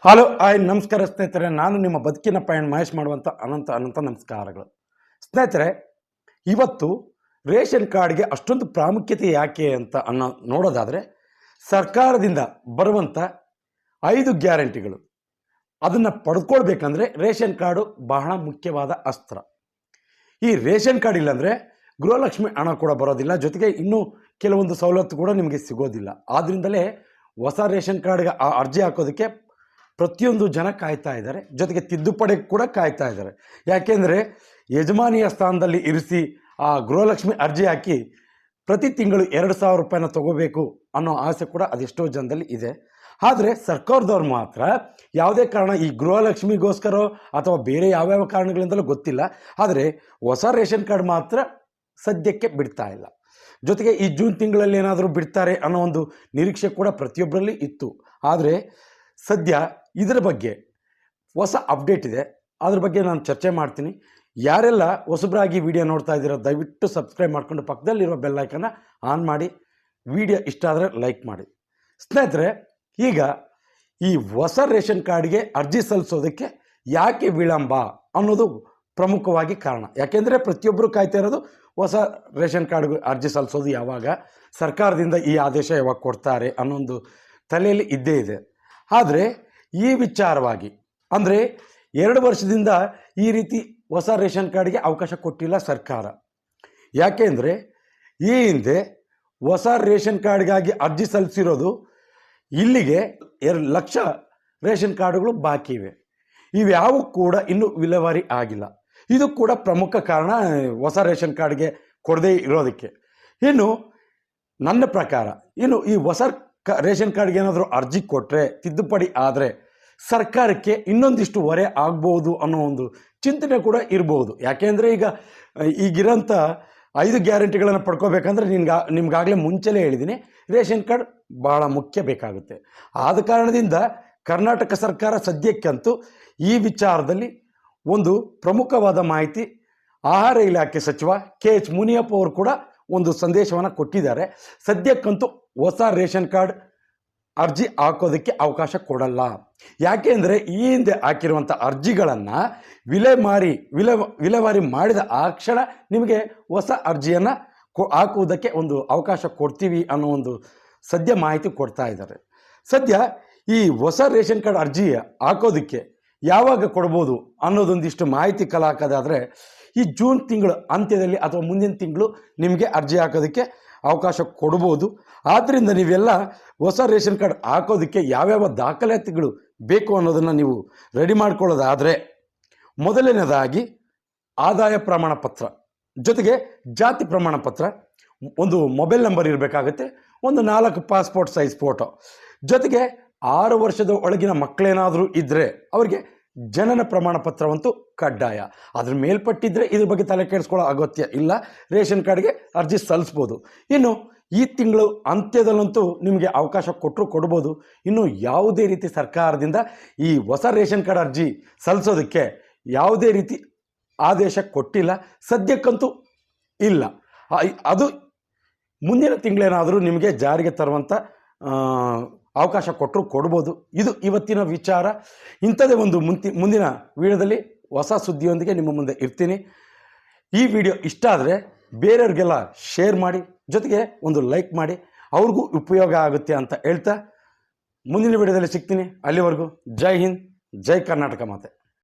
Hello ನಮಸ್ಕಾರ ಸ್ನೇಹಿತರೆ, ನಾನು ನಿಮ್ಮ ಬದುಕಿನ ಪಯಣ ಮಹೇಶ್ ಮಾಡುವಂಥ ಅನಂತ ನಮಸ್ಕಾರಗಳು. ಸ್ನೇಹಿತರೆ, ಇವತ್ತು ರೇಷನ್ ಕಾರ್ಡ್ಗೆ ಅಷ್ಟೊಂದು ಪ್ರಾಮುಖ್ಯತೆ ಯಾಕೆ ಅಂತ ನೋಡೋದಾದರೆ, ಸರ್ಕಾರದಿಂದ ಬರುವಂಥ 5 ಗ್ಯಾರಂಟಿಗಳು ಅದನ್ನು ಪಡ್ಕೊಳ್ಬೇಕಂದ್ರೆ ರೇಷನ್ ಕಾರ್ಡು ಬಹಳ ಮುಖ್ಯವಾದ ಅಸ್ತ್ರ. ಈ ರೇಷನ್ ಕಾರ್ಡ್ ಇಲ್ಲಾಂದರೆ ಗೃಹಲಕ್ಷ್ಮಿ ಹಣ ಕೂಡ ಬರೋದಿಲ್ಲ, ಜೊತೆಗೆ ಇನ್ನೂ ಕೆಲವೊಂದು ಸವಲತ್ತು ಕೂಡ ನಿಮಗೆ ಸಿಗೋದಿಲ್ಲ. ಆದ್ದರಿಂದಲೇ ಹೊಸ ರೇಷನ್ ಕಾರ್ಡ್ಗೆ ಅರ್ಜಿ ಹಾಕೋದಕ್ಕೆ ಪ್ರತಿಯೊಂದು ಜನ ಕಾಯ್ತಾ ಇದ್ದಾರೆ, ಜೊತೆಗೆ ತಿದ್ದುಪಡಿ ಕೂಡ ಕಾಯ್ತಾ ಇದ್ದಾರೆ. ಯಾಕೆಂದರೆ ಯಜಮಾನಿಯ ಸ್ಥಾನದಲ್ಲಿ ಇರಿಸಿ ಆ ಗೃಹಲಕ್ಷ್ಮಿ ಅರ್ಜಿ ಹಾಕಿ ಪ್ರತಿ ತಿಂಗಳು 2,000 ರೂಪಾಯಿನ ತಗೋಬೇಕು ಅನ್ನೋ ಆಸೆ ಕೂಡ ಅದೆಷ್ಟೋ ಜನದಲ್ಲಿ ಇದೆ. ಆದರೆ ಸರ್ಕಾರದವ್ರು ಮಾತ್ರ ಯಾವುದೇ ಕಾರಣ ಈ ಗೃಹಲಕ್ಷ್ಮಿಗೋಸ್ಕರ ಅಥವಾ ಬೇರೆ ಯಾವ್ಯಾವ ಕಾರಣಗಳಿಂದಲೂ ಗೊತ್ತಿಲ್ಲ, ಆದರೆ ಹೊಸ ರೇಷನ್ ಕಾರ್ಡ್ ಮಾತ್ರ ಸದ್ಯಕ್ಕೆ ಬಿಡ್ತಾ ಇಲ್ಲ. ಜೊತೆಗೆ ಈ ಜೂನ್ ತಿಂಗಳಲ್ಲಿ ಏನಾದರೂ ಬಿಡ್ತಾರೆ ಅನ್ನೋ ಒಂದು ನಿರೀಕ್ಷೆ ಕೂಡ ಪ್ರತಿಯೊಬ್ಬರಲ್ಲಿ ಇತ್ತು. ಆದರೆ ಸದ್ಯ ಇದರ ಬಗ್ಗೆ ಹೊಸ ಅಪ್ಡೇಟ್ ಇದೆ, ಅದ್ರ ಬಗ್ಗೆ ನಾನು ಚರ್ಚೆ ಮಾಡ್ತೀನಿ. ಯಾರೆಲ್ಲ ಹೊಸಬ್ರಾಗಿ ವಿಡಿಯೋ ನೋಡ್ತಾ ಇದ್ದೀರೋ ದಯವಿಟ್ಟು ಸಬ್ಸ್ಕ್ರೈಬ್ ಮಾಡಿಕೊಂಡು ಪಕ್ಕದಲ್ಲಿರೋ ಬೆಲ್ಲೈಕನ್ನ ಆನ್ ಮಾಡಿ, ವಿಡಿಯೋ ಇಷ್ಟ ಆದರೆ ಲೈಕ್ ಮಾಡಿ. ಸ್ನೇಹಿತರೆ, ಈಗ ಈ ಹೊಸ ರೇಷನ್ ಕಾರ್ಡ್ಗೆ ಅರ್ಜಿ ಸಲ್ಲಿಸೋದಕ್ಕೆ ಯಾಕೆ ವಿಳಂಬ ಅನ್ನೋದು ಪ್ರಮುಖವಾಗಿ ಕಾರಣ. ಯಾಕೆಂದರೆ ಪ್ರತಿಯೊಬ್ಬರು ಕಾಯ್ತಾ ಇರೋದು ಹೊಸ ರೇಷನ್ ಕಾರ್ಡ್ಗೆ ಅರ್ಜಿ ಸಲ್ಲಿಸೋದು ಯಾವಾಗ, ಸರ್ಕಾರದಿಂದ ಈ ಆದೇಶ ಯಾವಾಗ ಕೊಡ್ತಾರೆ ಅನ್ನೋದು ತಲೆಯಲ್ಲಿ ಇದ್ದೇ ಇದೆ. ಆದರೆ ಈ ವಿಚಾರವಾಗಿ ಅಂದರೆ 2 ವರ್ಷದಿಂದ ಈ ರೀತಿ ಹೊಸ ರೇಷನ್ ಕಾರ್ಡ್ಗೆ ಅವಕಾಶ ಕೊಟ್ಟಿಲ್ಲ ಸರ್ಕಾರ. ಯಾಕೆಂದರೆ ಈ ಹಿಂದೆ ಹೊಸ ರೇಷನ್ ಕಾರ್ಡ್ಗಾಗಿ ಅರ್ಜಿ ಸಲ್ಲಿಸಿರೋದು ಇಲ್ಲಿಗೆ 2 ಲಕ್ಷ ರೇಷನ್ ಕಾರ್ಡುಗಳು ಬಾಕಿ ಇವೆ. ಇವ್ಯಾವು ಕೂಡ ಇನ್ನೂ ವಿಲೇವಾರಿ ಆಗಿಲ್ಲ. ಇದು ಕೂಡ ಪ್ರಮುಖ ಕಾರಣ ಹೊಸ ರೇಷನ್ ಕಾರ್ಡ್ಗೆ ಕೊಡದೇ ಇರೋದಕ್ಕೆ. ಇನ್ನು ನನ್ನ ಪ್ರಕಾರ ಈ ಹೊಸ ರೇಷನ್ ಕಾರ್ಡ್ಗೆ ಏನಾದರೂ ಅರ್ಜಿ ಕೊಟ್ಟರೆ, ತಿದ್ದುಪಡಿ ಆದರೆ ಸರ್ಕಾರಕ್ಕೆ ಇನ್ನೊಂದಿಷ್ಟು ಹೊರೆ ಆಗ್ಬೋದು ಅನ್ನೋ ಒಂದು ಚಿಂತನೆ ಕೂಡ ಇರ್ಬೋದು. ಯಾಕೆಂದರೆ ಈಗಿರೋಂಥ 5 ಗ್ಯಾರಂಟಿಗಳನ್ನು ಪಡ್ಕೋಬೇಕಂದ್ರೆ ನಿಮ್ಗಾಗಲೇ ಮುಂಚೆಲೇ ಹೇಳಿದ್ದೀನಿ, ರೇಷನ್ ಕಾರ್ಡ್ ಭಾಳ ಮುಖ್ಯ ಬೇಕಾಗುತ್ತೆ. ಆದ ಕಾರಣದಿಂದ ಕರ್ನಾಟಕ ಸರ್ಕಾರ ಸದ್ಯಕ್ಕಂತೂ ಈ ವಿಚಾರದಲ್ಲಿ ಒಂದು ಪ್ರಮುಖವಾದ ಮಾಹಿತಿ ಆಹಾರ ಇಲಾಖೆ ಸಚಿವ KH ಮುನಿಯಪ್ಪ ಅವರು ಕೂಡ ಒಂದು ಸಂದೇಶವನ್ನು ಕೊಟ್ಟಿದ್ದಾರೆ. ಸದ್ಯಕ್ಕಂತೂ ಹೊಸ ರೇಷನ್ ಕಾರ್ಡ್ ಅರ್ಜಿ ಹಾಕೋದಕ್ಕೆ ಅವಕಾಶ ಕೊಡಲ್ಲ. ಯಾಕೆಂದರೆ ಈ ಹಿಂದೆ ಹಾಕಿರುವಂಥ ಅರ್ಜಿಗಳನ್ನು ವಿಲೇವಾರಿ ಮಾಡಿದ ಆ ಕ್ಷಣ ನಿಮಗೆ ಹೊಸ ಅರ್ಜಿಯನ್ನು ಹಾಕುವುದಕ್ಕೆ ಒಂದು ಅವಕಾಶ ಕೊಡ್ತೀವಿ ಅನ್ನೋ ಒಂದು ಸದ್ಯ ಮಾಹಿತಿ ಕೊಡ್ತಾ ಇದ್ದಾರೆ. ಸದ್ಯ ಈ ಹೊಸ ರೇಷನ್ ಕಾರ್ಡ್ ಅರ್ಜಿ ಹಾಕೋದಕ್ಕೆ ಯಾವಾಗ ಕೊಡ್ಬೋದು ಅನ್ನೋದೊಂದಿಷ್ಟು ಮಾಹಿತಿ ಕಲೆ ಹಾಕೋದಾದರೆ, ಈ ಜೂನ್ ತಿಂಗಳು ಅಂತ್ಯದಲ್ಲಿ ಅಥವಾ ಮುಂದಿನ ತಿಂಗಳು ನಿಮಗೆ ಅರ್ಜಿ ಹಾಕೋದಕ್ಕೆ ಅವಕಾಶ ಕೊಡ್ಬೋದು. ಆದ್ದರಿಂದ ನೀವೆಲ್ಲ ಹೊಸ ರೇಷನ್ ಕಾರ್ಡ್ ಹಾಕೋದಕ್ಕೆ ಯಾವ್ಯಾವ ದಾಖಲಾತಿಗಳು ಬೇಕು ಅನ್ನೋದನ್ನು ನೀವು ರೆಡಿ ಮಾಡ್ಕೊಳ್ಳೋದಾದರೆ, ಮೊದಲನೇದಾಗಿ ಆದಾಯ ಪ್ರಮಾಣ ಪತ್ರ, ಜೊತೆಗೆ ಜಾತಿ ಪ್ರಮಾಣ ಪತ್ರ, ಒಂದು ಮೊಬೈಲ್ ನಂಬರ್ ಇರಬೇಕಾಗುತ್ತೆ, ಒಂದು 4 ಪಾಸ್ಪೋರ್ಟ್ ಸೈಜ್ ಫೋಟೋ, ಜೊತೆಗೆ 6 ವರ್ಷದ ಒಳಗಿನ ಮಕ್ಕಳೇನಾದರೂ ಇದ್ದರೆ ಅವರಿಗೆ ಜನನ ಪ್ರಮಾಣ ಪತ್ರವಂತೂ ಕಡ್ಡಾಯ. ಅದ್ರ ಮೇಲ್ಪಟ್ಟಿದ್ರೆ ಇದ್ರ ಬಗ್ಗೆ ತಲೆ ಕೆಡಿಸ್ಕೊಳ್ಳೋ ಅಗತ್ಯ ಇಲ್ಲ, ರೇಷನ್ ಕಾರ್ಡ್ಗೆ ಅರ್ಜಿ ಸಲ್ಲಿಸ್ಬೋದು. ಇನ್ನು ಈ ತಿಂಗಳು ಅಂತ್ಯದಲ್ಲಂತೂ ನಿಮಗೆ ಅವಕಾಶ ಕೊಡ್ಬೋದು. ಇನ್ನು ಯಾವುದೇ ರೀತಿ ಸರ್ಕಾರದಿಂದ ಈ ಹೊಸ ರೇಷನ್ ಕಾರ್ಡ್ ಅರ್ಜಿ ಸಲ್ಲಿಸೋದಕ್ಕೆ ಯಾವುದೇ ರೀತಿ ಆದೇಶ ಕೊಟ್ಟಿಲ್ಲ, ಸದ್ಯಕ್ಕಂತೂ ಇಲ್ಲ. ಅದು ಮುಂದಿನ ತಿಂಗಳೇನಾದರೂ ನಿಮಗೆ ಜಾರಿಗೆ ತರುವಂಥ ಅವಕಾಶ ಕೊಡ್ಬೋದು. ಇದು ಇವತ್ತಿನ ವಿಚಾರ. ಇಂಥದೇ ಒಂದು ಮುಂದಿನ ವಿಡಿಯೋದಲ್ಲಿ ಹೊಸ ಸುದ್ದಿಯೊಂದಿಗೆ ನಿಮ್ಮ ಮುಂದೆ ಇರ್ತೀನಿ. ಈ ವಿಡಿಯೋ ಇಷ್ಟ ಆದರೆ ಬೇರೆಯವ್ರಿಗೆಲ್ಲ ಶೇರ್ ಮಾಡಿ, ಜೊತೆಗೆ ಒಂದು ಲೈಕ್ ಮಾಡಿ, ಅವ್ರಿಗೂ ಉಪಯೋಗ ಆಗುತ್ತೆ ಅಂತ ಹೇಳ್ತಾ ಮುಂದಿನ ವಿಡಿಯೋದಲ್ಲಿ ಸಿಗ್ತೀನಿ. ಅಲ್ಲಿವರೆಗೂ ಜೈ ಹಿಂದ್, ಜೈ ಕರ್ನಾಟಕ ಮಾತೆ.